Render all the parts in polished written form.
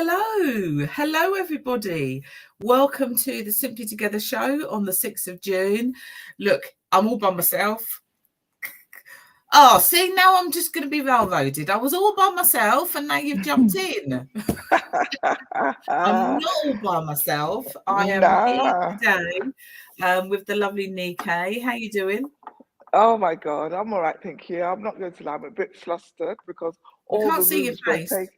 Hello everybody. Welcome to the Simply Together show on the 6th of June. Look, I'm all by myself. Oh, see, now I'm just going to be railroaded. I was all by myself and now you've jumped in. I'm not all by myself. I am here today with the lovely Nicole. How you doing? Oh my God, I'm all right, thank you. I'm not going to lie, I'm a bit flustered because You all can't the see your rooms were face. taken.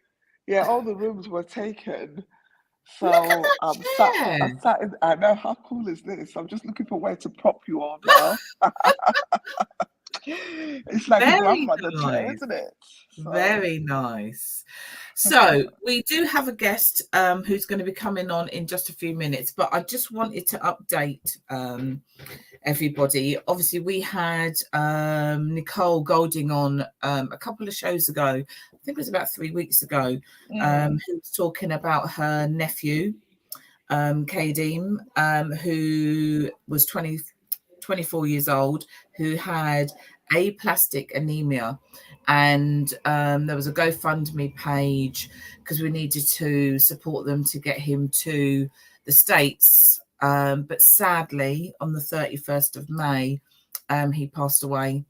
Yeah, all the rooms were taken. Look at So that chair. I'm sat in, I know, how cool is this? I'm just looking for where to prop you all now. It's like a Very grandmother chair, nice. isn't it? Very nice. So we do have a guest who's going to be coming on in just a few minutes, but I just wanted to update everybody. Obviously, we had Nicole Golding on a couple of shows ago. I think it was about 3 weeks ago, who was talking about her nephew, Kadeem, who was 24 years old, who had aplastic anemia. And there was a GoFundMe page because we needed to support them to get him to the States. But sadly, on the 31st of May, he passed away.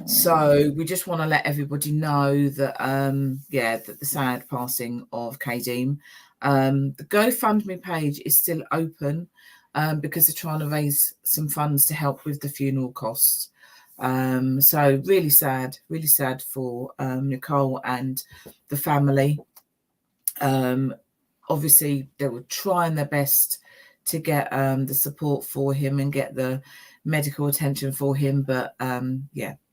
So we just want to let everybody know that, that the sad passing of Kadeem. The GoFundMe page is still open because they're trying to raise some funds to help with the funeral costs. So really sad for Nicole and the family. Obviously, they were trying their best to get the support for him and get the medical attention for him. But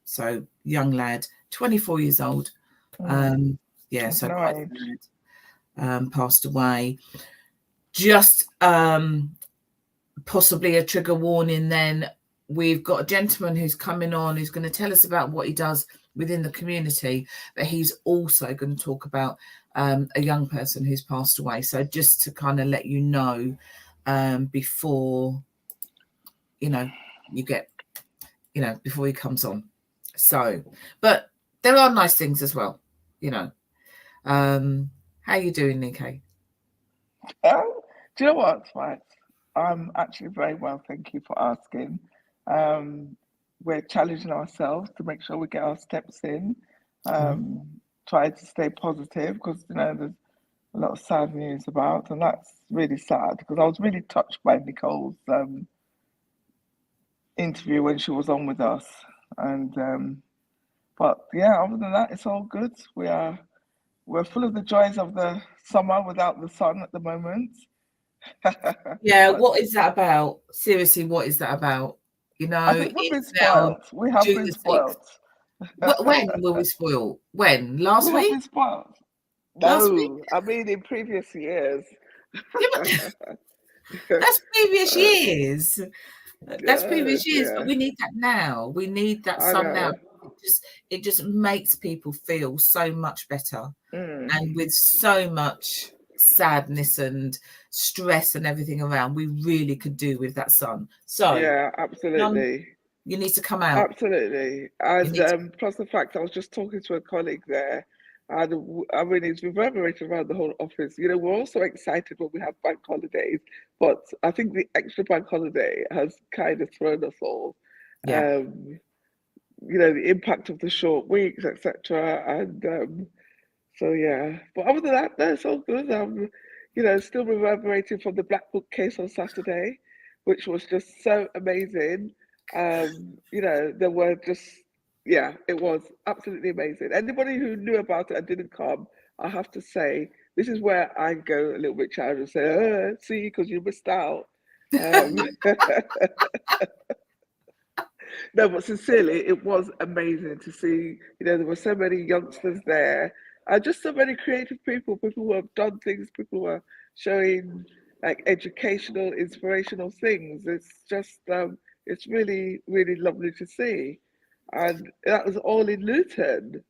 so young lad, 24 years old. So quite sad, passed away. Just possibly a trigger warning then. We've got a gentleman who's coming on who's going to tell us about what he does within the community, but he's also going to talk about a young person who's passed away. So just to kind of let you know before, you get, before he comes on. So, but there are nice things as well, How you doing, Nicole? Do you know what, right? I'm actually very well, thank you for asking. We're challenging ourselves to make sure we get our steps in. Try to stay positive because there's a lot of sad news about, and that's really sad because I was really touched by Nicole's interview when she was on with us. And but yeah, other than that, it's all good. We're full of the joys of the summer without the sun at the moment. Yeah, what is that about? Seriously, what is that about? I think we've been spoiled. We have been spoiled. When were we spoiled? When? Last week? We have been spoiled. Last week? I mean in previous years. That's previous years. That's previous years, but we need that now. We need that sun now. It just makes people feel so much better. And with so much sadness and stress and everything around, we really could do with that sun. So yeah, absolutely. You need to come out. Absolutely. And plus the fact I was just talking to a colleague there, and I mean it's reverberated around the whole office. We're also excited when we have bank holidays, but I think the extra bank holiday has kind of thrown us all. Yeah. The impact of the short weeks, etc. And so yeah. But other than that, no, it's all good. Still reverberating from the Black Book case on Saturday, which was just so amazing. There were it was absolutely amazing. Anybody who knew about it and didn't come, I have to say, this is where I go a little bit childish and say, see, because you missed out. No, but sincerely, it was amazing to see, there were so many youngsters there, and just so many creative people who have done things, people who are showing like educational, inspirational things. It's just, it's really, really lovely to see. And that was all in Luton.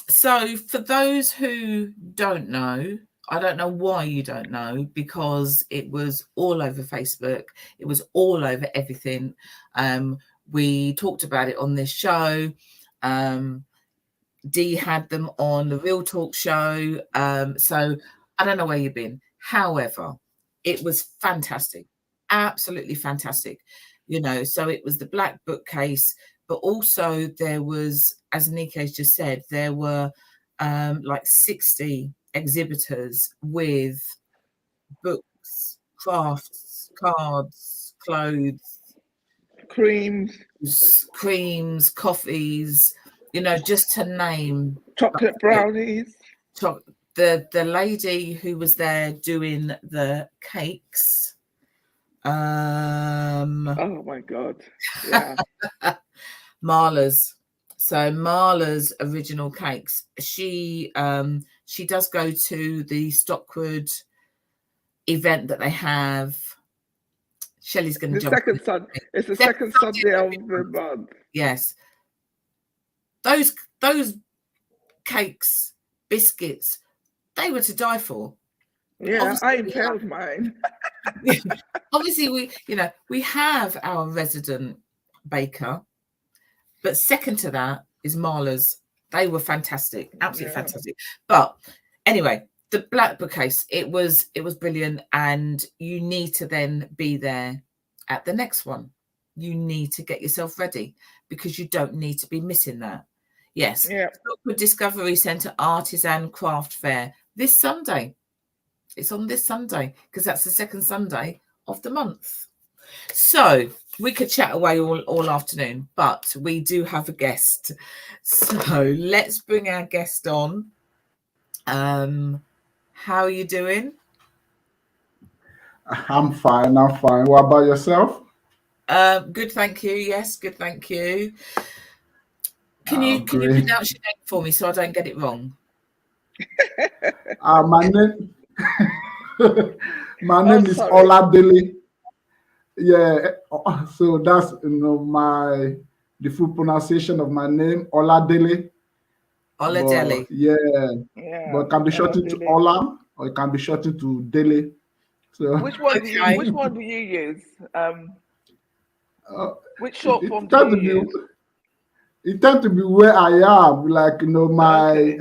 So for those who don't know, I don't know why you don't know, because it was all over Facebook. It was all over everything. We talked about it on this show. Dee had them on the Real Talk show. So I don't know where you've been. However, it was fantastic, absolutely fantastic. So it was the Black Bookcase, but also there was, as Nike's just said, there were like 60 exhibitors with books, crafts, cards, clothes, Creams, creams, coffees, just to name. chocolate brownies. The lady who was there doing the cakes, Oh my God. Yeah. Marla's. So Marla's original cakes. She does go to the Stockwood event that they have. Shelley's going to The jump. second Sun. It's the second Sunday of the month. Yes. Those cakes, biscuits, they were to die for. Yeah, obviously, I impaled mine. Obviously, we have our resident baker, but second to that is Marla's. They were fantastic, absolutely fantastic. But anyway, the Black Bookcase, it was brilliant, and you need to then be there at the next one. You need to get yourself ready because you don't need to be missing that. Yes, Stockwood Discovery Centre Artisan Craft Fair this Sunday. It's on this Sunday because that's the second Sunday of the month. So we could chat away all afternoon, but we do have a guest. So let's bring our guest on. How are you doing? I'm fine. What about yourself? Good, thank you. Yes, good, thank you. Can you pronounce your name for me so I don't get it wrong? My name is Oladele. Yeah, so that's the full pronunciation of my name, Oladele. Oladele. Yeah, but it can be shortened to Ola, or it can be shortened to Dele. So which one do you use? Which short form do you use? It tends to be where I am, like my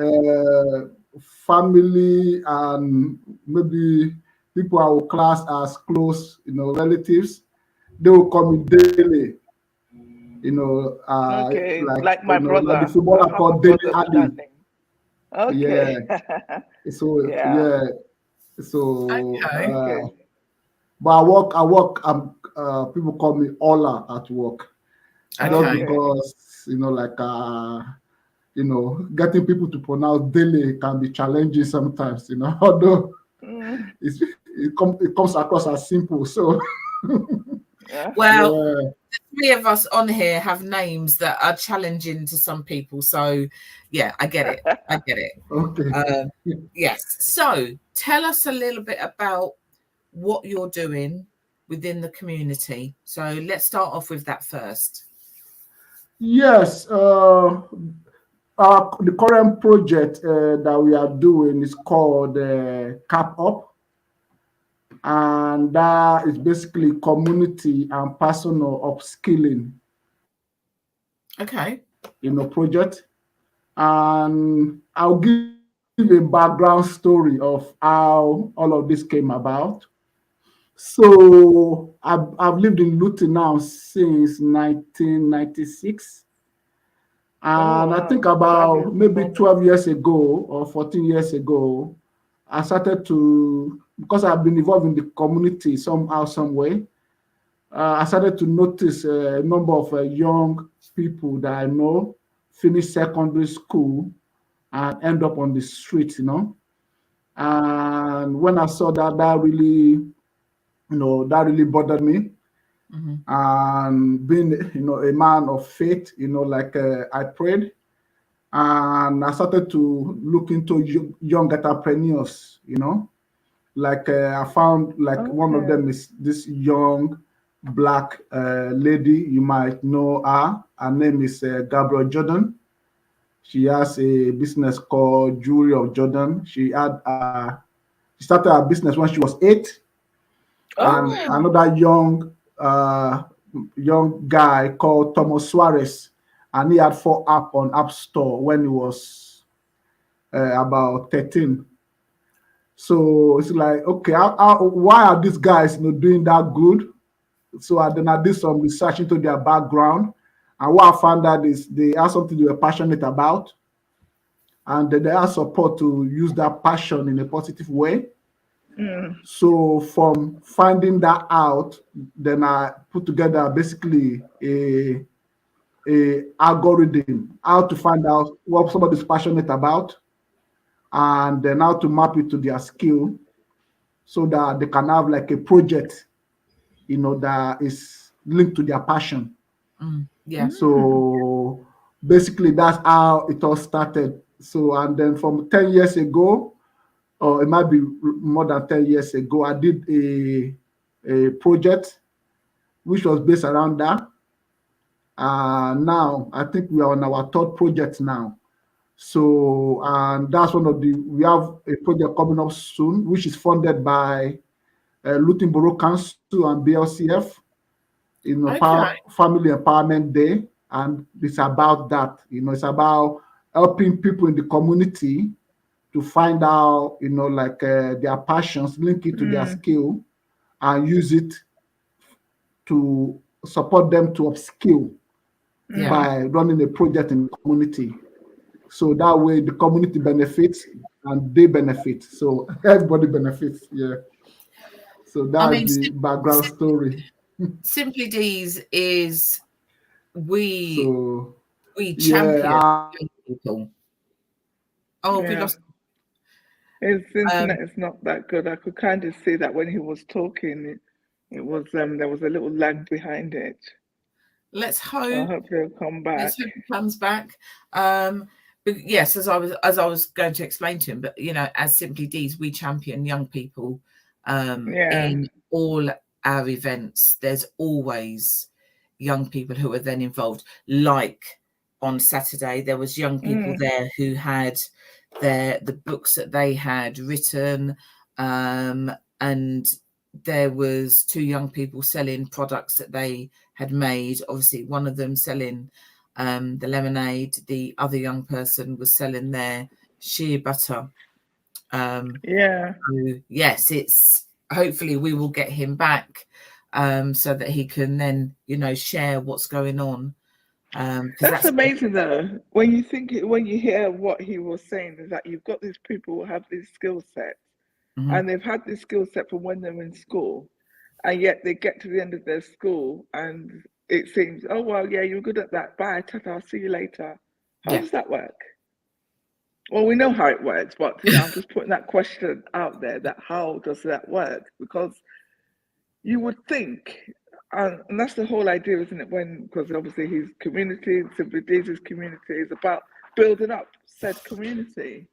family and maybe people I will class as close, relatives. They will call me Dele. Like my brother. Like the footballer called Dele Ali. Okay. Yeah. So okay. But I work. People call me Ola at work, just because getting people to pronounce Dele can be challenging sometimes. Although it comes across as simple. So well, the three of us on here have names that are challenging to some people. So yeah, I get it. Okay. Yes. So tell us a little bit about what you're doing within the community. So let's start off with that first. Yes. The current project that we are doing is called Cap Up, and that is basically community and personal upskilling. Okay. Project, and I'll give a background story of how all of this came about. So I've lived in Luton now since 1996. And I think about maybe 12 years ago or 14 years ago, I started to, because I've been involved in the community somehow, some way, I started to notice a number of young people that I know finish secondary school and end up on the street, And when I saw that really, that really bothered me. Mm-hmm. And being, a man of faith, I prayed, and I started to look into young entrepreneurs, I found one of them is this young Black lady. You might know her. Her name is Gabrielle Jordan. She has a business called Jewelry of Jordan. She started her business when she was 8. And another young guy called Thomas Suarez. and he had 4 app on App Store when he was about 13. So it's like, okay, why are these guys doing that good? So then I did some research into their background, and what I found out is they have something they were passionate about, and they have support to use that passion in a positive way. So from finding that out, then I put together basically a algorithm, how to find out what somebody's passionate about, and then how to map it to their skill, so that they can have like a project, that is linked to their passion. Yeah. So basically, that's how it all started. So, and then from 10 years ago, or it might be more than 10 years ago, I did a project which was based around that. Now, I think we are on our third project now. So, and that's we have a project coming up soon, which is funded by Luton Borough Council and BLCF, Okay. Family Empowerment Day. And it's about that, it's about helping people in the community to find out, like their passions, link it to their skill, and use it to support them to upskill by running a project in the community. So that way the community benefits and they benefit. So everybody benefits. Yeah. So I that's mean, the background story. Simply D's is we So champion yeah, people. Oh, we Yeah. lost. His internet is not that good. I could kind of see that when he was talking, it was there was a little lag behind it. Let's So hope. hopefully he'll come back. Let's hope he comes back. But yes, as I was going to explain to him, but as Simply D's, we champion young people in all our events. There's always young people who are then involved. Like on Saturday, there was young people there who had the books that they had written, and there was 2 young people selling products that they had made. Obviously, one of them selling the lemonade. The other young person was selling their shea butter. So yes, it's hopefully we will get him back so that he can then share what's going on. That's amazing though. When you hear what he was saying, is that you've got these people who have these skill sets, and they've had this skill set from when they're in school, and yet they get to the end of their school and it seems, oh well, yeah, you're good at that. Bye, tata, I'll see you later. How does that work? Well, we know how it works, but I'm just putting that question out there: that how does that work? Because you would think, and that's the whole idea, isn't it? Because obviously his community, Simply Daisy's community, is about building up said community.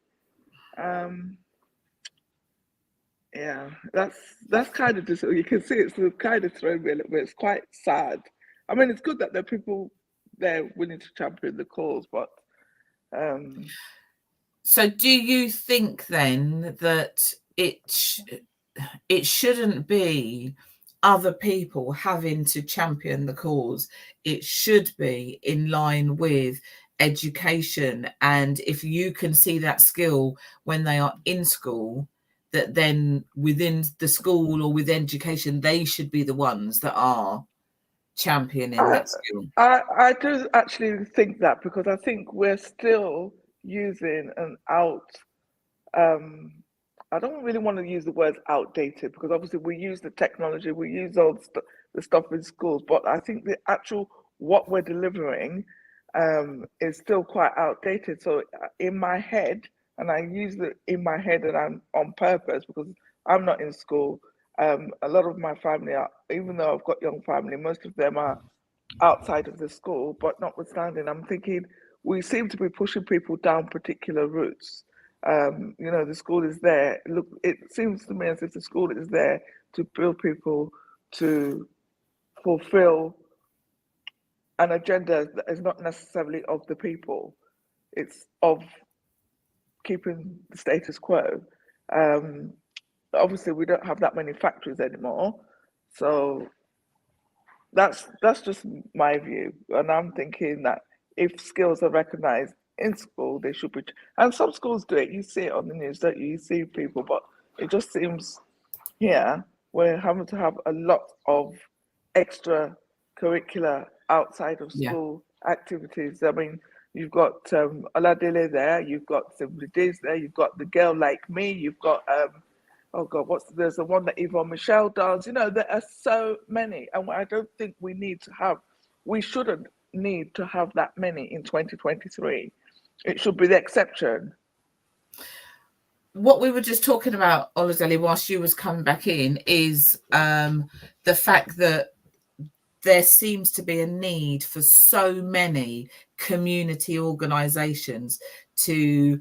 Yeah, that's kind of just, you can see it's kind of throwing me a little bit. It's quite sad. I mean, it's good that there are people there willing to champion the cause, but so do you think then that it shouldn't be other people having to champion the cause? It should be in line with education, and if you can see that skill when they are in school, that then within the school or with education, they should be the ones that are championing that skill. I do actually think that, because I think we're still using an I don't really want to use the word outdated, because obviously we use the technology, we use all the stuff in schools, but I think the actual what we're delivering is still quite outdated. So in my head, and I use it in my head, and I'm on purpose because I'm not in school. A lot of my family are, even though I've got young family, most of them are outside of the school. But notwithstanding, I'm thinking we seem to be pushing people down particular routes. The school is there. Look, it seems to me as if the school is there to build people to fulfill an agenda that is not necessarily of the people. It's of keeping the status quo. Obviously, we don't have that many factories anymore, so that's just my view. And I'm thinking that if skills are recognized in school, they should be. And some schools do it. You see it on the news, don't you? You see people, but it just seems here we're having to have a lot of extra curricular outside of school activities. I mean, you've got Oladile there, you've got Simply Diz there, you've got The Girl Like Me, you've got oh God, there's the one that Yvonne Michelle does. You know, there are so many, and I don't think we shouldn't need to have that many in 2023. It should be the exception. What we were just talking about, Oladele, whilst you was coming back in, is the fact that there seems to be a need for so many community organisations to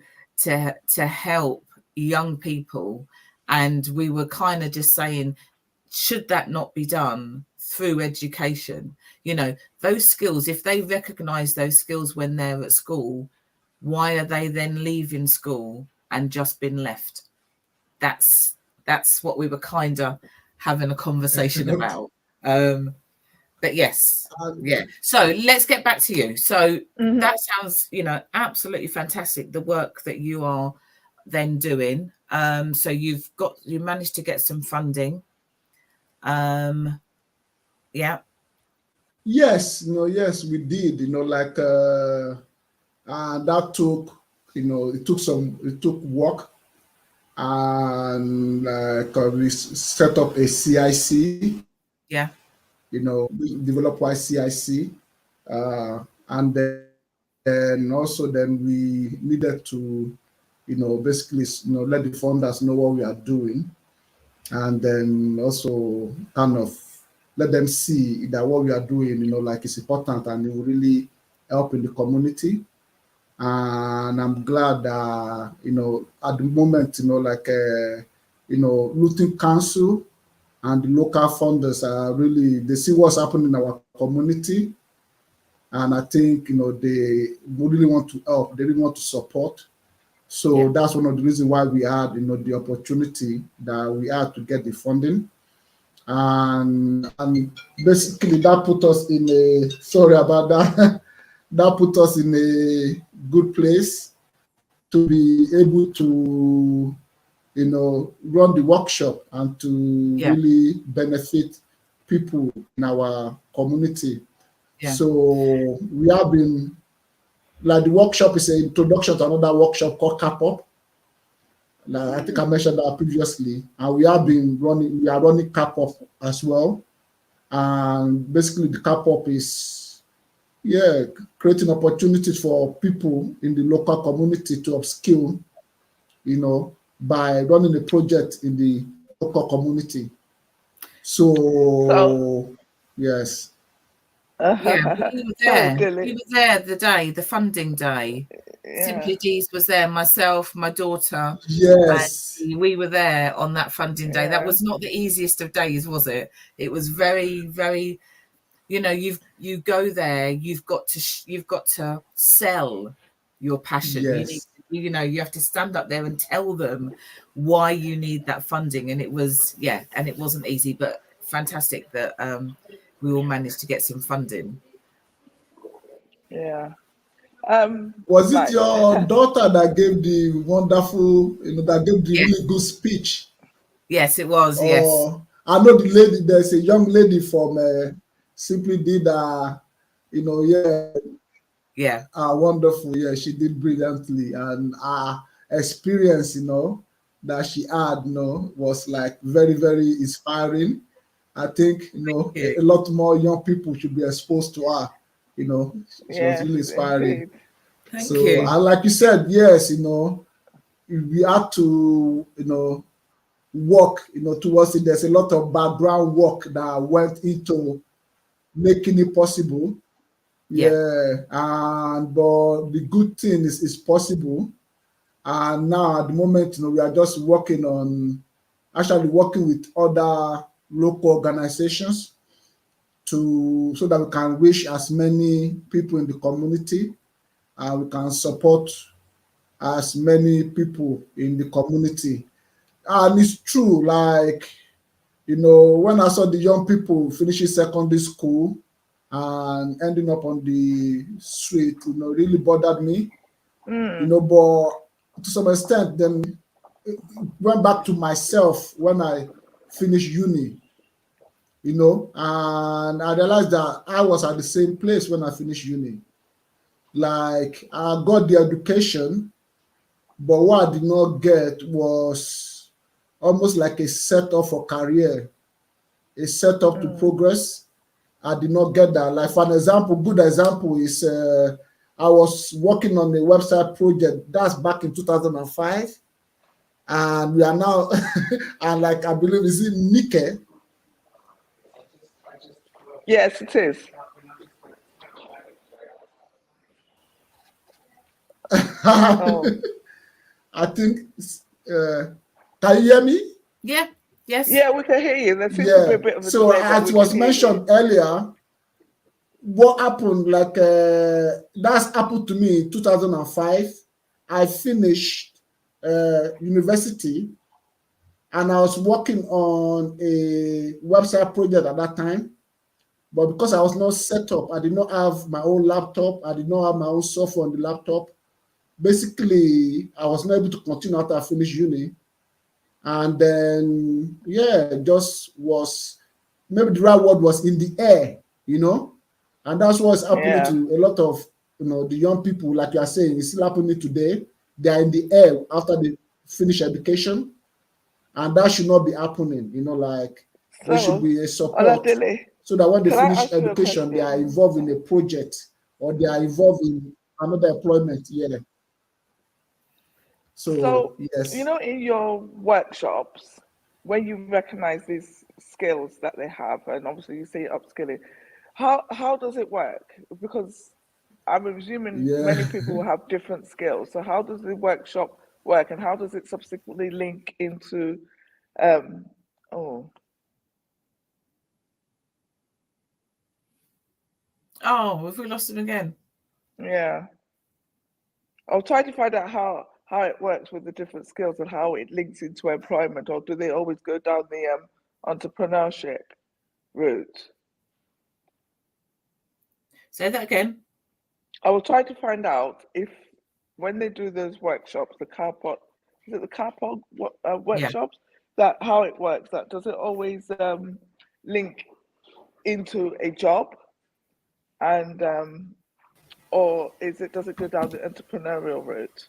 help young people, and we were kind of just saying, should that not be done through education? You know, those skills, if they recognise those skills when they're at school, why are they then leaving school and just been left? That's what we were kind of having a conversation about. But yes, yeah. So let's get back to you. So that sounds, you know, absolutely fantastic, the work that you are then doing. So you managed to get some funding. Yeah. Yes, yes, we did. Like that took, it took work, and we set up a CIC. Yeah. We developed YCIC, and then also we needed to, basically, let the funders know what we are doing, and then also kind of let them see that what we are doing, like, it's important and it will really help in the community. And I'm glad that, at the moment, like, Luton Council and the local funders are really, they see what's happening in our community. And I think, they really want to help, they really want to support. So that's one of the reasons why we had, the opportunity that we had to get the funding. And basically that put us in a, sorry about that, that put us in a good place to be able to, run the workshop and to really benefit people in our community. So we have been, like, the workshop is an introduction to another workshop called Cap-Up. Like, I think I mentioned that previously, and we are running Cap-Up as well. And basically the Cap-Up is, creating opportunities for people in the local community to upskill, by running a project in the local community. So yes. Yeah, we were there. We were there the day, the funding day. Simply D's was there, myself, my daughter. Yes. We were there on that funding day. That was not the easiest of days, was it? It was very, very, you go there, you've got to sell your passion. Yes. You have to stand up there and tell them why you need that funding. And it was, and it wasn't easy, but fantastic that we all managed to get some funding. Yeah. Was it your daughter that gave the wonderful, that gave the really good speech? Yes, it was. Yes. I know the lady. There's a young lady from Simply did, wonderful. Yeah, she did brilliantly, and our experience, that she had, was like very, very inspiring. I think, a lot more young people should be exposed to her. She was really inspiring. Thank you. And like you said, yes, we had to, work, towards it. There's a lot of background work that went into making it possible. But the good thing is it's possible. And now at the moment, we are just working with other local organizations so that we can reach as many people in the community, and we can support as many people in the community. And it's true, like, when I saw the young people finishing secondary school and ending up on the street, really bothered me, Mm. but to some extent, then it went back to myself when I finished uni, and I realized that I was at the same place when I finished uni. Like, I got the education, but what I did not get was almost like a setup for career, a setup to progress. I did not get that. Like, for an example, good example is I was working on a website project. That's back in 2005. And we are now, and like, I believe, is it Nike? Yes, it is. Oh. I think, can you hear me? Yeah. Yes. Yeah, we can hear you. There seems to be a bit of a So delay, but as we was can hear mentioned earlier, what happened, like, that's happened to me in 2005. I finished university, and I was working on a website project at that time. But because I was not set up, I did not have my own laptop. I did not have my own software on the laptop. Basically, I was not able to continue after I finished uni. And then, just was, maybe the right word was, in the air, and that's what's happening Yeah. to a lot of, the young people, like you are saying, it's still happening today. They are in the air after they finish education, and that should not be happening. Like, there should So, be a support, Oladele, so that when they can I finish ask you a education, they are question? involved in a project, or they are involved in another employment. Yeah. So, So, yes. in your workshops, when you recognize these skills that they have, and obviously you say upskilling, how does it work? Because I'm assuming Yeah. many people will have different skills. So how does the workshop work, and how does it subsequently link into oh Oh, have we lost him again? yeah. I'll try to find out how it works with the different skills and how it links into employment, or do they always go down the entrepreneurship route? Say that again. I will try to find out if when they do those workshops, the car park, is it the car park Yeah. workshops, that how it works, that does it always link into a job, and or does it go down the entrepreneurial route?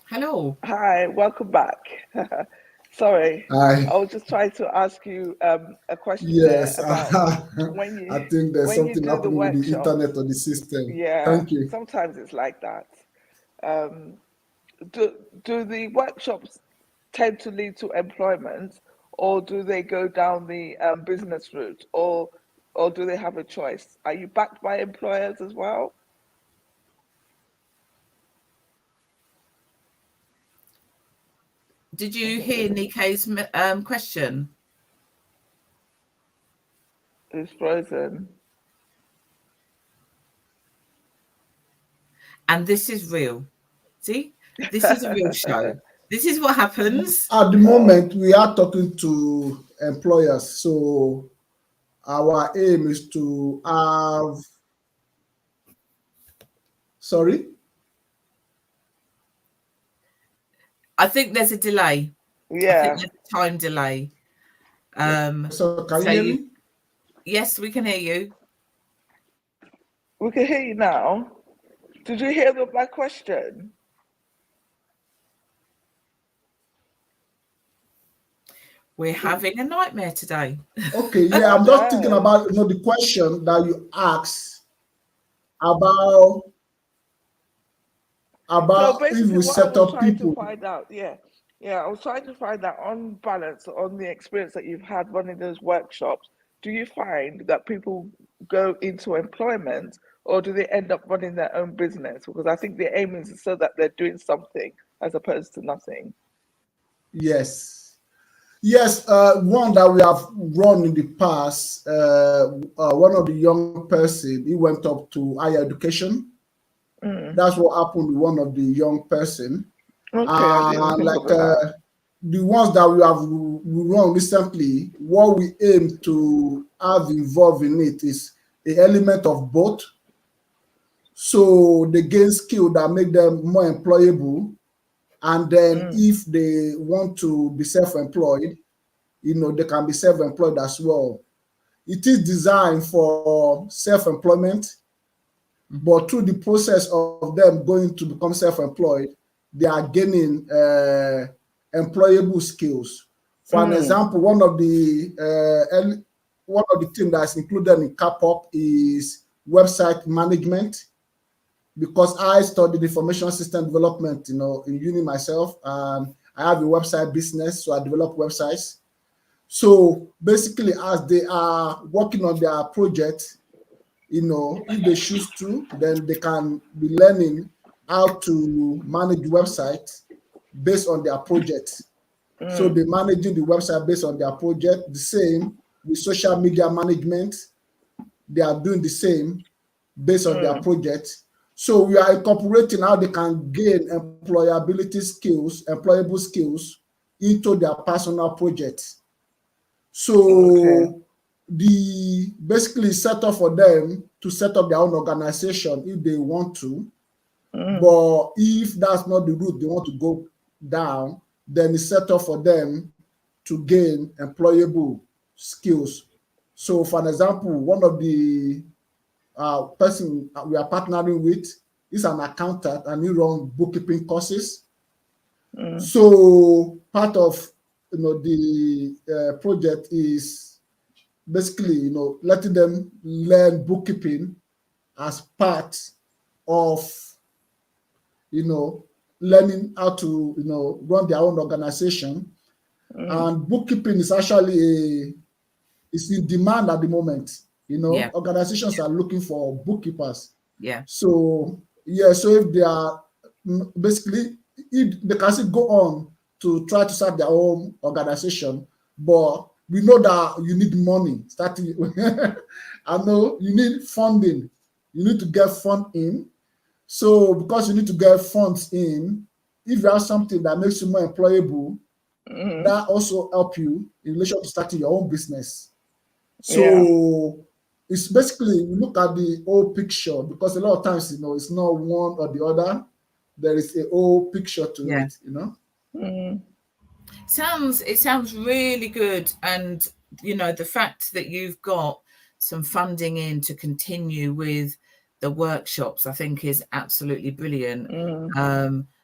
Hello. Hi, welcome back. Sorry, I I was just trying to ask you a question there Yes, about I think there's when you something do the happening with the workshops. internet or the system. Yeah, Thank you. sometimes it's like that. Um, do the workshops tend to lead to employment, or do they go down the business route, or do they have a choice? Are you backed by employers as well? Did I you think hear there's Nike's question? it's frozen. And this is real. See, this is a real show. This is what happens. At the Oh, moment, we are talking to employers, so our aim is to have. Sorry. I think there's a delay. I think yeah. there's a time delay. So can you So hear me? yes, we can hear you. We can hear you now. Did you hear my question? We're having a nightmare today. Okay. Yeah, I I'm just thinking know. about the question that you asked about So if basically, we what I set was up trying to people. find out, I was trying to find out on balance, on the experience that you've had running those workshops. Do you find that people go into employment, or do they end up running their own business? Because I think the aim is so that they're doing something as opposed to nothing. Yes. Yes, one that we have run in the past, one of the young person, he went up to higher education. Mm. That's what happened with one of the young person. Okay, I didn't think Like, about that. the ones that we run recently, what we aim to have involved in it is an element of both. So they gain skill that make them more employable. And then if they want to be self-employed, they can be self-employed as well. It is designed for self-employment, but through the process of them going to become self-employed, they are gaining employable skills. For an example, one of the things that's included in CAPOP is website management, because I studied information system development, in uni myself, and I have a website business, so I develop websites. So basically, as they are working on their project, if they choose to, then they can be learning how to manage websites based on their project. So they're managing the website based on their project. The same with social media management, they are doing the same based on their project. So we are incorporating how they can gain employable skills into their personal projects. So the basically set up for them to set up their own organization if they want to. But if that's not the route they want to go down, then it's set up for them to gain employable skills. So for an example, one of the person we are partnering with is an accountant, and he runs bookkeeping courses. So part of the project is basically letting them learn bookkeeping as part of learning how to run their own organization. And bookkeeping is actually is in demand at the moment. Organizations are looking for bookkeepers. So if they are basically, if they can still go on to try to start their own organization, but we know that you need money starting. I know you need funding. You need to get fund in. So because you need to get funds in, if you have something that makes you more employable, that also help you in relation to starting your own business. So it's basically, we look at the whole picture, because a lot of times, it's not one or the other. There is a whole picture to it, It sounds really good. And, the fact that you've got some funding in to continue with the workshops, I think is absolutely brilliant.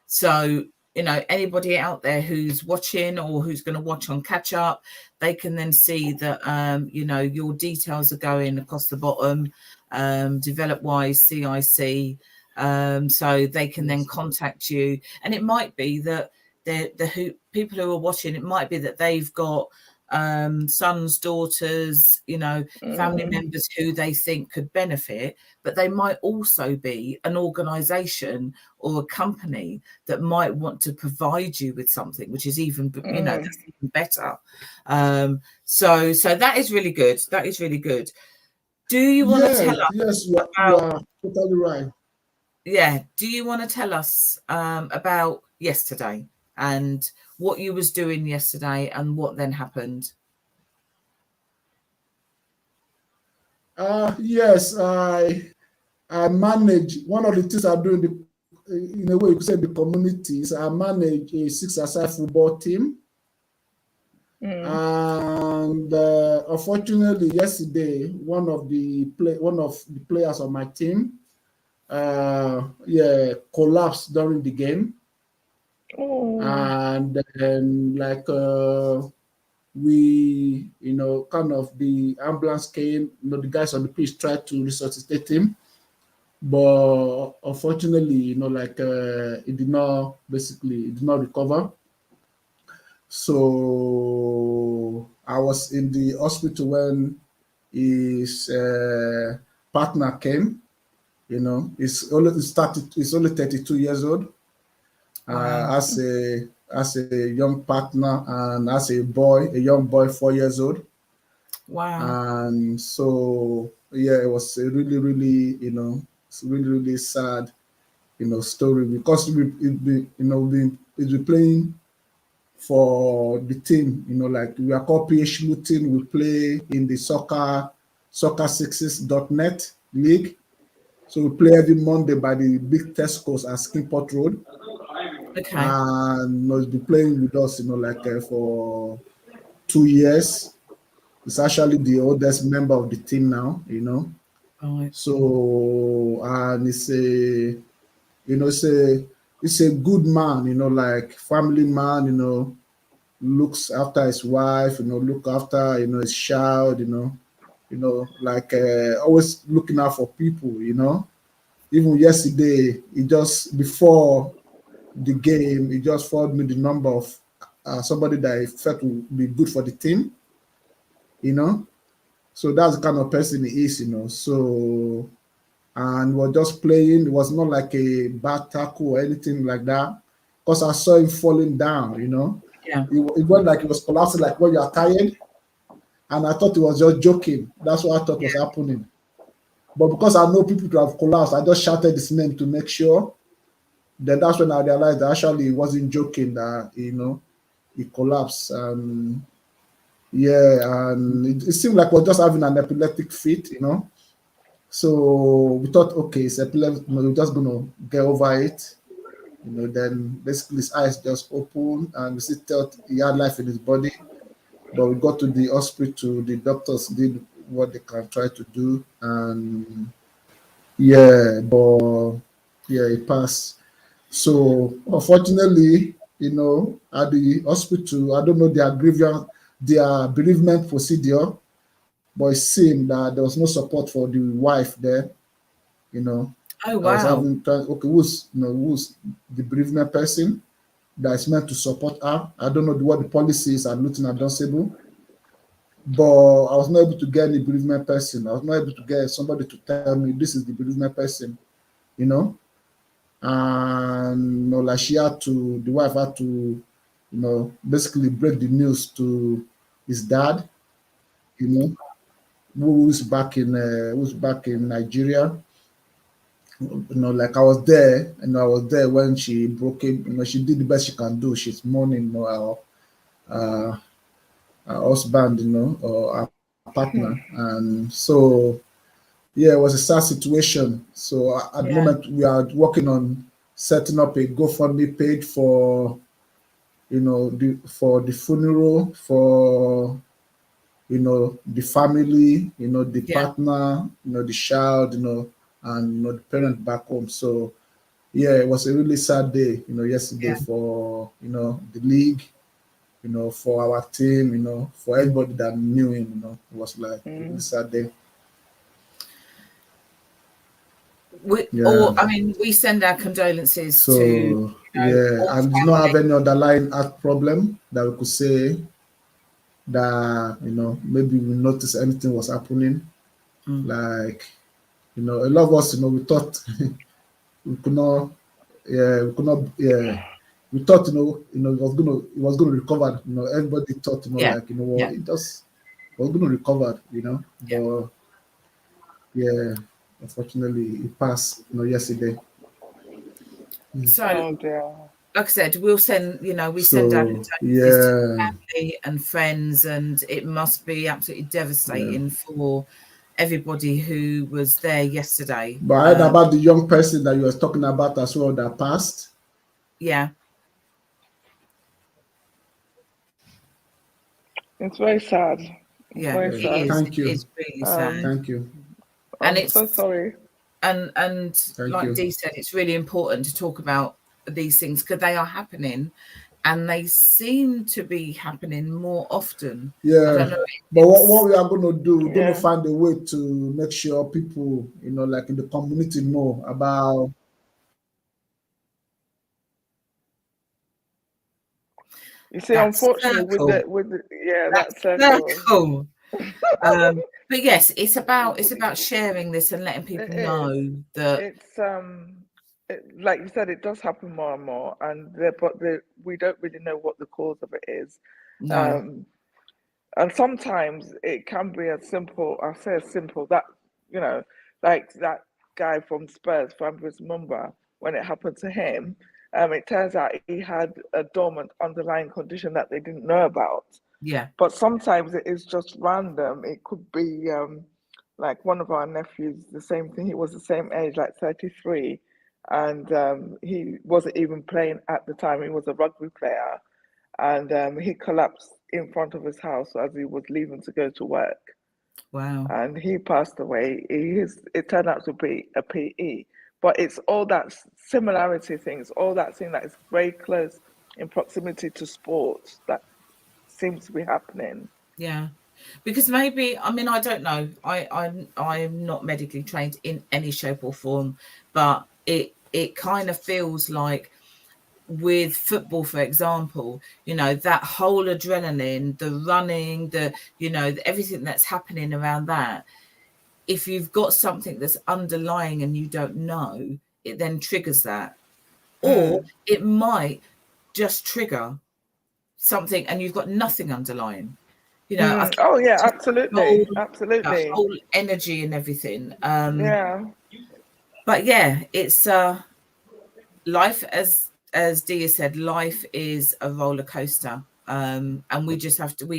So, anybody out there who's watching or who's going to watch on catch up, they can then see that, your details are going across the bottom, DevelopWise, CIC. So they can then contact you. And it might be that the people who are watching, it might be that they've got sons, daughters, family members who they think could benefit, but they might also be an organization or a company that might want to provide you with something, which is even, that's even better. So that is really good. That is really good. Do you want to tell us? Yes, you are totally right. Yeah. Do you want to tell us about yesterday and what you was doing yesterday and what then happened? Yes, I manage, one of the things I do in a way you could say, the communities. I manage a 6-a-side football team. And unfortunately, yesterday, one of the players on my team collapsed during the game. And then we, kind of the ambulance came, the guys on the pitch tried to resuscitate him, but unfortunately, it did not recover. So I was in the hospital when his partner came. He's only 32 years old. Wow. As a young partner, and as a young boy, 4 years old. Wow. And so it was a really, really, it's really, really sad, story, because we've been playing for the team, we are called PH Luton. We play in the soccer soccer6s.net league. So we play every Monday by the big Tesco's at Skinport Road. Okay. And he's been playing with us, for 2 years. He's actually the oldest member of the team now, Right. So, and it's a good man, like family man, looks after his wife, look after, his child, like always looking out for people, Even yesterday, before the game, he just forwarded me the number of somebody that he felt would be good for the team, So that's the kind of person he is, So, and we're just playing. It was not like a bad tackle or anything like that, because I saw him falling down, Yeah. It went like it was collapsing, like when you are tired. And I thought he was just joking. That's what I thought was happening. But because I know people to have collapsed, I just shouted his name to make sure. Then that's when I realized that actually he wasn't joking, that, he collapsed. And it seemed like we're just having an epileptic fit, So we thought, okay, it's epileptic, we're just going to get over it. Then basically his eyes just opened and we still thought he had life in his body. But we got to the hospital, the doctors did what they can try to do. And he passed. So unfortunately, at the hospital, I don't know their bereavement procedure, but it seemed that there was no support for the wife there. Oh, I was wow. okay, who's the bereavement person that is meant to support her? I don't know what the policy is at Luton and Dunstable, but I was not able to get any bereavement person. I was not able to get somebody to tell me this is the bereavement person, and like the wife had to, basically break the news to his dad, who's back in Nigeria. Like I was there, I was there when she broke it. She did the best she can do. She's mourning, her husband, or her partner, and so it was a sad situation. So at the moment, we are working on setting up a GoFundMe page for, for the funeral, for, the family, the partner, the child, and the parent back home. So it was a really sad day, yesterday for, the league, for our team, for everybody that knew him, it was like a really sad day. We send our condolences to. And do not have any underlying heart problem that we could say that, maybe we noticed anything was happening. Like, a lot of us, we thought we could not, we thought, it was gonna recover. Everybody thought, it just was gonna recover, but unfortunately it passed, yesterday. So, dear. like I said, we'll send, we send our condolences to family and friends, and it must be absolutely devastating for everybody who was there yesterday. But I heard about the young person that you were talking about as well that passed. Yeah. It's very sad. Very sad. Thank you. It's really sad. Thank you. And I'm so sorry. And like Dee said, it's really important to talk about these things because they are happening, and they seem to be happening more often. I don't know. But what we are going to do, we're going to find a way to make sure people, like in the community, know about. You see, unfortunately, that circle. But yes, it's about sharing this and letting people know that it's like you said, it does happen more and more, and we don't really know what the cause of it is. No. And sometimes it can be as simple. I say as simple that like that guy from Spurs, Fabrice Mumba, when it happened to him. It turns out he had a dormant underlying condition that they didn't know about. Yeah. But sometimes it is just random. It could be Like one of our nephews, the same thing. He was the same age, like 33, and he wasn't even playing at the time. He was a rugby player, and he collapsed in front of his house as he was leaving to go to work. Wow. And he passed away. It turned out to be a PE, but it's all that similarity things, all that thing that is very close in proximity to sports that seems to be happening. Yeah. Because maybe, I mean, I don't know. I'm not medically trained in any shape or form, but it kind of feels like with football, for example, you know, that whole adrenaline, the running, the, you know, everything that's happening around that. If you've got something that's underlying and you don't know, it then triggers that. Or it might just trigger something and you've got nothing underlying. You know, I think Oh yeah, just absolutely, the absolutely. whole energy and everything. Yeah. But yeah, it's life, as Dia said, life is a roller coaster. And we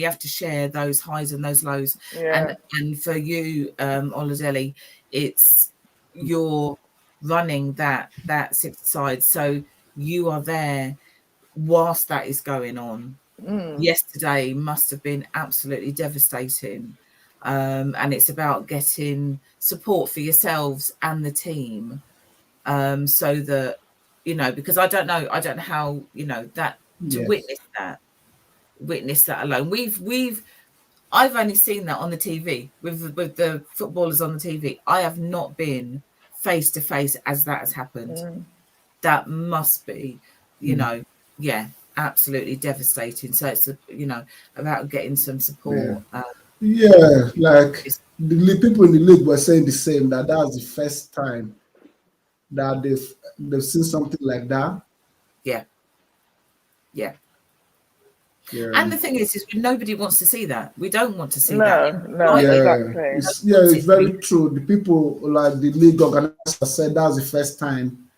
have to share those highs and those lows. Yeah. And for you, Oladeli, it's you're running that sixth side. So you are there whilst that is going on. Yesterday must have been absolutely devastating. And it's about getting support for yourselves and the team, so that, you know, because I don't know how, you know, that to Yes. witness that alone. I've only seen that on the TV with the footballers on the TV. I have not been face to face as that has happened. That must be, you know, yeah, absolutely devastating. So it's, you know, about getting some Yeah. support. Yeah, like the people in the league were saying the same, that that's the first time that they've seen something like that. Yeah, yeah. Yeah. And the thing is nobody wants to see that. We don't want to see that in No, life. Yeah, exactly. it's very true. The people like the league organizer said that's the first time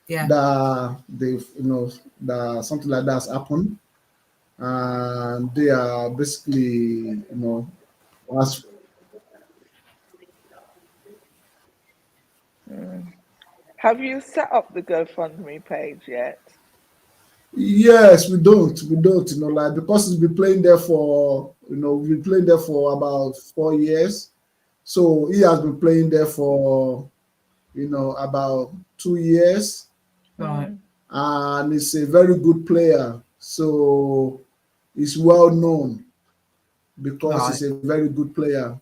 Yeah. that they've, you know, that something like that has happened, and they are basically, you know, as Have you set up the GoFundMe page yet? yes, we don't, you know, like because it's been playing there for, you know, we've been playing there for about 4 years, so he has been playing there for, you know, about 2 years, Right. and he's a very good player. So he's well known because Right. he's a very good player.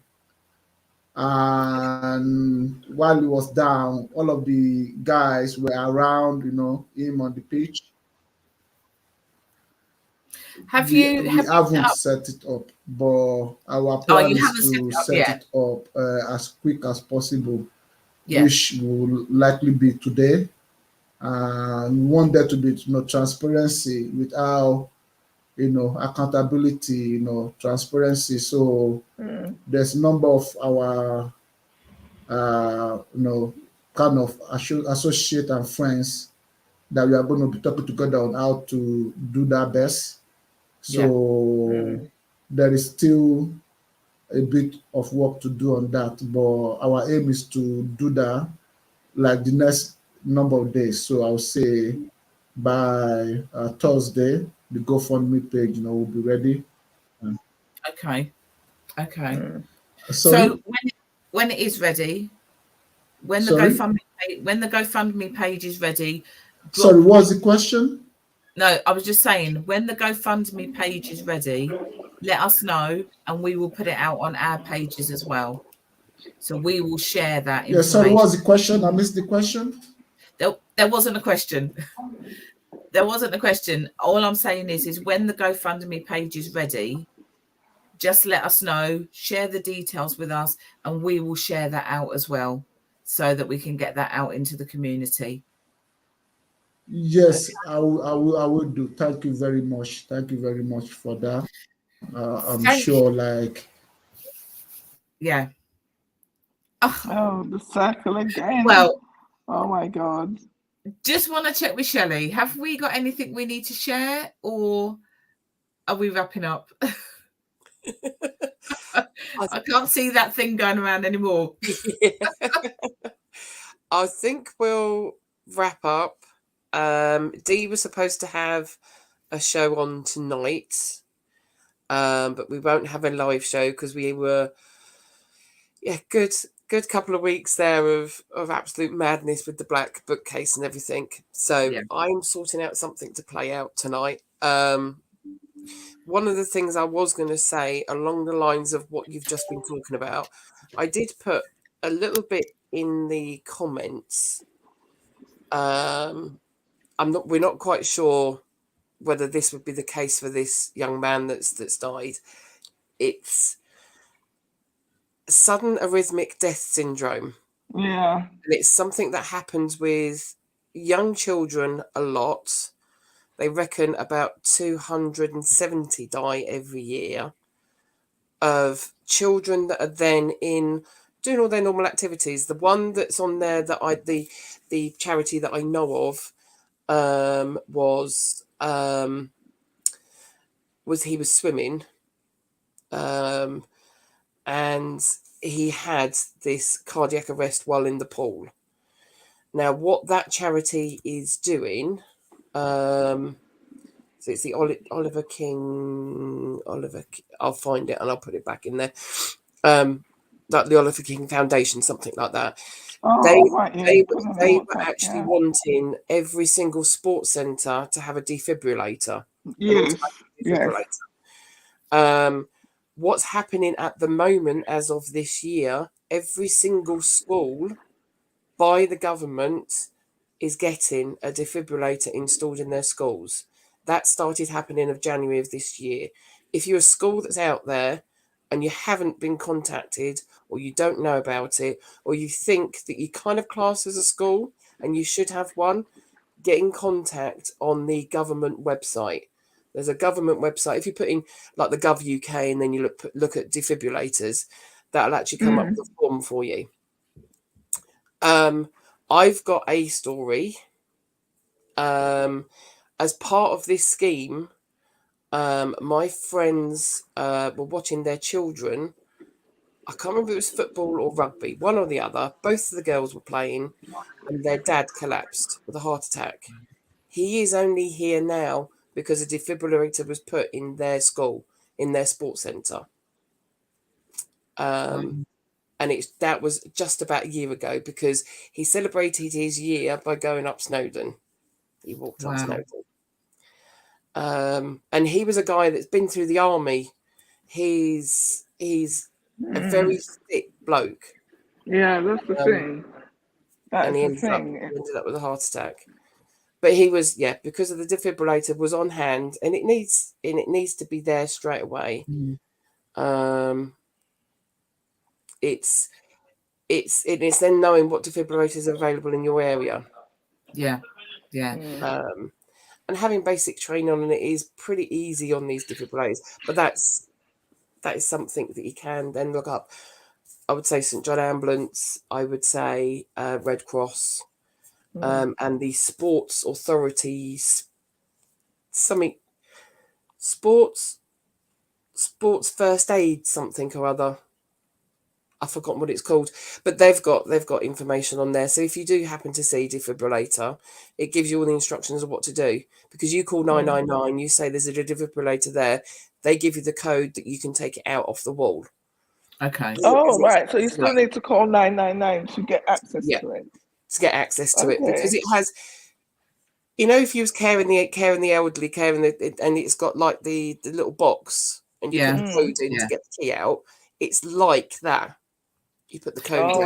And while he was down, all of the guys were around, you know, him on the pitch. Have We you we set haven't up? set it up, but our Oh, plan you is haven't set to it up set yet. it up as quick as possible, Yeah. which will likely be today. And we want there to be, you know, transparency with how, you know, accountability, you know, transparency. So there's a number of our, you know, kind of associate and friends that we are going to be talking together on how to do that best. Yeah. So there is still a bit of work to do on that, but our aim is to do that like the next number of days. So I'll say by Thursday, the GoFundMe page, you know, will be ready. Okay. Okay. Sorry, So when it is ready, when the sorry, GoFundMe page is ready, sorry. drop what. What's the question? No, I was just saying, when the GoFundMe page is ready, let us know and we will put it out on our pages as well. So we will share that Yeah, sorry. information. What's the question? I missed the question. There wasn't a question. There wasn't a question. All I'm saying is when the GoFundMe page is ready, just let us know, share the details with us, and we will share that out as well so that we can get that out into the community. Yes, I will do. Thank you very much. Thank you very much for that. I'm Thank you. sure, like, Yeah. Oh, Oh, the circle again. well, Oh my God. just want to check with Shelley. Have we got anything we need to share or are we wrapping up? I can't see that thing going around anymore. Yeah. I think we'll wrap up. Dee was supposed to have a show on tonight, but we won't have a live show because we were, good couple of weeks there of absolute madness with the black bookcase and everything. So I'm sorting out something to play out tonight. One of the things I was going to say along the lines of what you've just been talking about, I did put a little bit in the comments. We're not quite sure whether this would be the case for this young man that's died. It's sudden arrhythmic death syndrome. Yeah. And it's something that happens with young children a lot. They reckon about 270 die every year of children that are then in doing all their normal activities. The one that's on there that the charity that I know of was he was swimming and he had this cardiac arrest while in the pool. Now, what that charity is doing, so it's the Oliver King. I'll find it and I'll put it back in there. Like the Oliver King Foundation, something like that. They were actually wanting every single sports centre to have a defibrillator. Yes. What's happening at the moment, as of this year, every single school by the government is getting a defibrillator installed in their schools. That started happening of January of this year. If you're a school that's out there and you haven't been contacted, or you don't know about it, or you think that you kind of class as a school and you should have one, get in contact on the government website. There's a government website. If you put in like the Gov UK and then you look at defibrillators, that'll actually come up with a form for you. I've got a story. As part of this scheme, my friends were watching their children. I can't remember if it was football or rugby, one or the other. Both of the girls were playing and their dad collapsed with a heart attack. He is only here now because a defibrillator was put in their school, in their sports centre. And that was just about a year ago because he celebrated his year by going up Snowdon. He walked up Snowdon. And he was a guy that's been through the army. He's a very thick bloke. Yeah, that's the thing. He ended up with a heart attack. But he was, because of the defibrillator was on hand, and it needs to be there straight away. It's then knowing what defibrillators are available in your area. And having basic training on it is pretty easy on these defibrillators. But that is something that you can then look up. I would say St John Ambulance. I would say Red Cross. And the sports authorities, sports first aid, something or other. I've forgotten what it's called, but they've got information on there. So if you do happen to see defibrillator, it gives you all the instructions of what to do. Because you call 999, you say there's a defibrillator there. They give you the code that you can take it out off the wall. Okay. Oh, right. So you still need to call 999 to get access to it. To get access to it, because it has, if you was caring the elderly, and it's got like the little box, and you put the code in to get the key out. It's like that. You put the code in.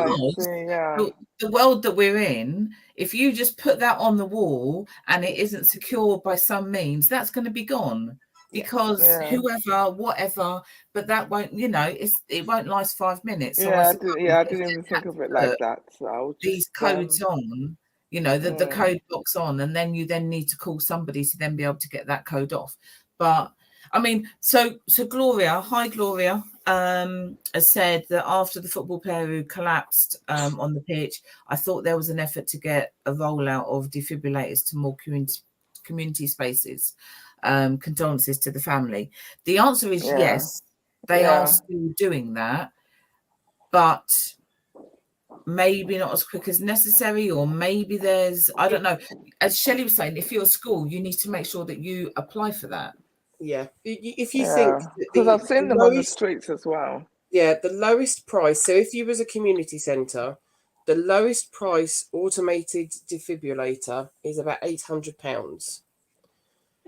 The world that we're in, if you just put that on the wall and it isn't secured by some means, that's going to be gone. Because whoever, whatever, but that won't, it won't last 5 minutes. So I didn't even think of it like that. So these codes on, the code box on, and then you need to call somebody to then be able to get that code off. But I mean, so Gloria, hi Gloria, has said that after the football player who collapsed on the pitch, I thought there was an effort to get a rollout of defibrillators to more community spaces. Condolences to the family. The answer is yes. They are still doing that, but maybe not as quick as necessary, or maybe there's, I don't know. As Shelley was saying, if you're a school, you need to make sure that you apply for that. Yeah. If you think that because I've seen them on the streets as well. Yeah, the lowest price. So if you was a community centre, the lowest price automated defibrillator is about £800.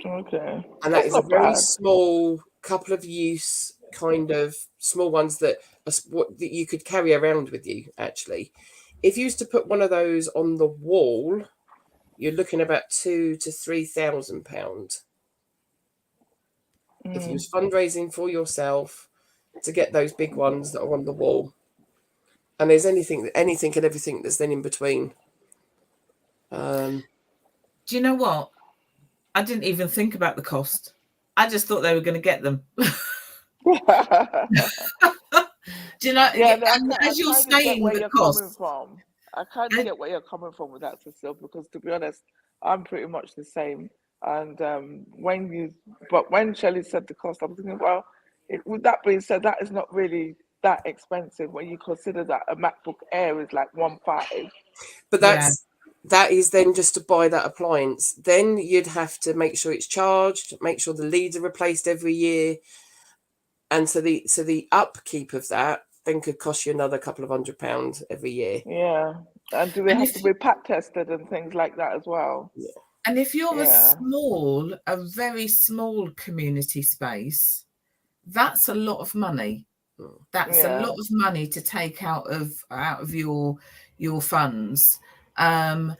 Okay. And that is a very small, couple of use kind of small ones that you could carry around with you, actually. If you used to put one of those on the wall, you're looking about £2,000 to £3,000. If you was fundraising for yourself to get those big ones that are on the wall. And there's anything and everything that's then in between. Do you know what? I didn't even think about the cost. I just thought they were going to get them. Do you know? Yeah, as you're saying the cost, I kind of get where you're coming from with that, Cecile, because to be honest, I'm pretty much the same. And when Shelley said the cost, I'm thinking, well, with that being said, that is not really that expensive when you consider that a MacBook Air is like 1.5. But that is then just to buy that appliance. Then you'd have to make sure it's charged, make sure the leads are replaced every year, and so the upkeep of that then could cost you another couple of £100 every year. Yeah, and do they have to be pack tested and things like that as well? Yeah. And if you're a very small community space, that's a lot of money. That's a lot of money to take out of your funds. And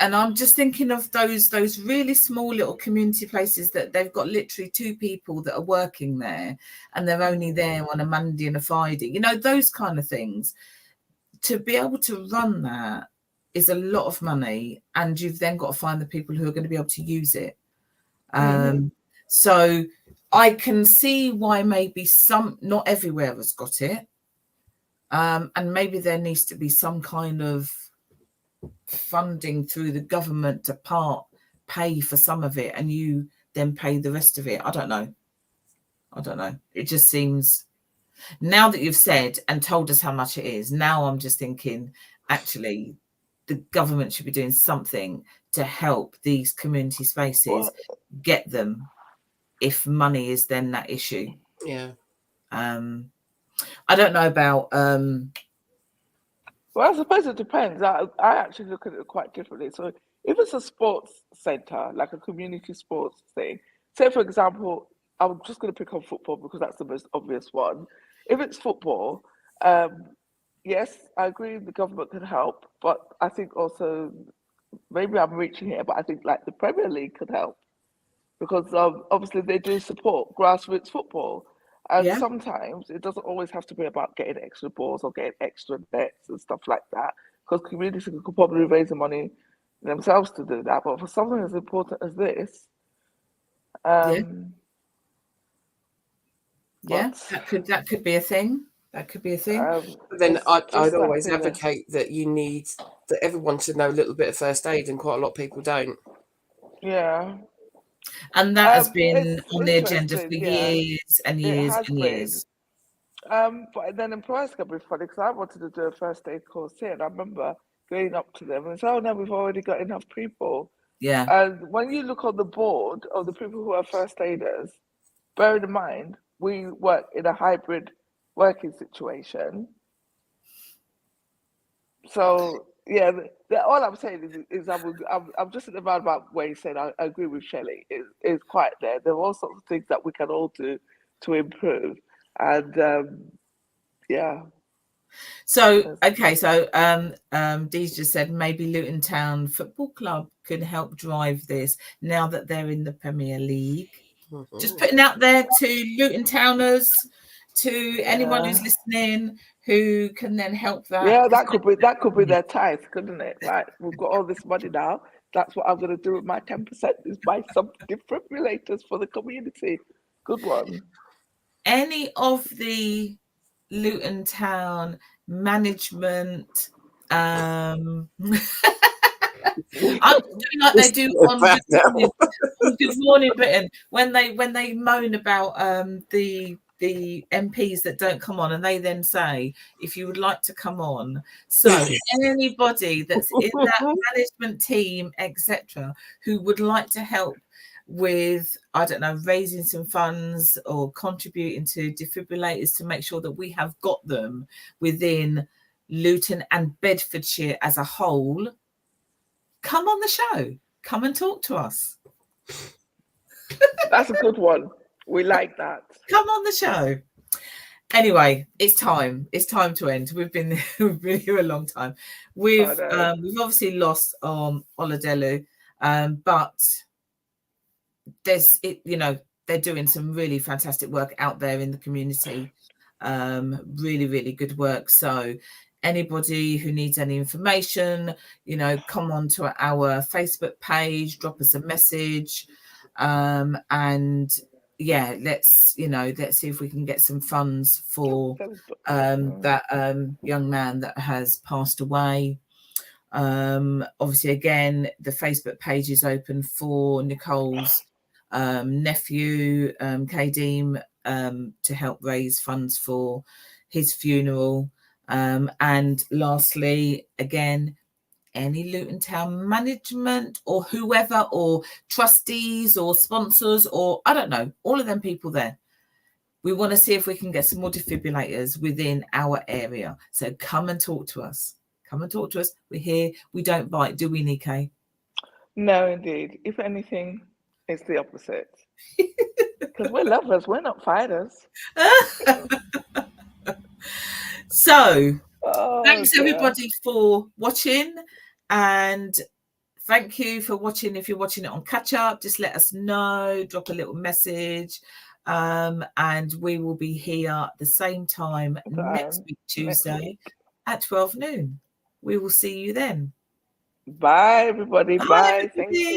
I'm just thinking of those really small little community places that they've got literally 2 people that are working there, and they're only there on a Monday and a Friday. You know, those kind of things. To be able to run that is a lot of money, and you've then got to find the people who are going to be able to use it. So I can see why maybe not everywhere has got it. And maybe there needs to be some kind of funding through the government to pay for some of it, and you then pay the rest of it. I don't know. It just seems, now that you've said and told us how much it is, now I'm just thinking, actually, the government should be doing something to help these community spaces get them, if money is then that issue. Yeah. I don't know about well, I suppose it depends. I actually look at it quite differently. So if it's a sports centre, like a community sports thing, say for example, I'm just going to pick on football because that's the most obvious one. If it's football, yes, I agree the government can help, but I think also, maybe I'm reaching here, but I think like the Premier League could help, because obviously they do support grassroots football. And sometimes it doesn't always have to be about getting extra balls or getting extra nets and stuff like that, because communities could probably raise the money themselves to do that. But for something as important as this, that could be a thing. That could be a thing. But then I'd always advocate that that everyone should know a little bit of first aid, and quite a lot of people don't. Yeah. And that has been on the agenda for years and years and years. But then employers can be funny, because I wanted to do a first aid course here, and I remember going up to them and saying, "Oh no, we've already got enough people." Yeah. And when you look on the board of the people who are first aiders, bear in mind we work in a hybrid working situation. So yeah, all I'm saying is I'm just in the roundabout way saying I agree with Shelley. Is quite there. There are all sorts of things that we can all do to improve, and yeah. So okay, so Dee's just said maybe Luton Town Football Club could help drive this now that they're in the Premier League. Just putting out there to Luton Towners, to anyone who's listening, who can then help that. Yeah, that could be their tithe, couldn't it? Right, we've got all this money now. That's what I'm going to do with my 10%, is buy some defibrillators for the community. Good one. Any of the Luton Town management, I'm doing like they do on Good Morning Britain when they moan about the the MPs that don't come on, and they then say, if you would like to come on. So anybody that's in that management team, etc., who would like to help with, I don't know, raising some funds or contributing to defibrillators to make sure that we have got them within Luton and Bedfordshire as a whole, come on the show. Come and talk to us. That's a good one. We like that. Come on the show. Anyway, it's time. It's time to end. We've been here a long time. We've obviously lost Oladelu, but there's they're doing some really fantastic work out there in the community. Really, really good work. So anybody who needs any information, come on to our Facebook page, drop us a message, and yeah, let's see if we can get some funds for that young man that has passed away. Obviously, again, the Facebook page is open for Nicole's nephew, Kadeem, to help raise funds for his funeral. And lastly, again, any Luton Town management or whoever, or trustees or sponsors, or I don't know, all of them people there. We want to see if we can get some more defibrillators within our area. So come and talk to us. Come and talk to us. We're here. We don't bite, do we, Nikkei? No, indeed. If anything, it's the opposite. Because we're lovers. We're not fighters. So, thanks everybody for watching, and thank you for watching. If you're watching it on catch up, just let us know, drop a little message, and we will be here the same time next week, Tuesday at 12 noon. We will see you then. Bye, everybody. Bye. Thank you.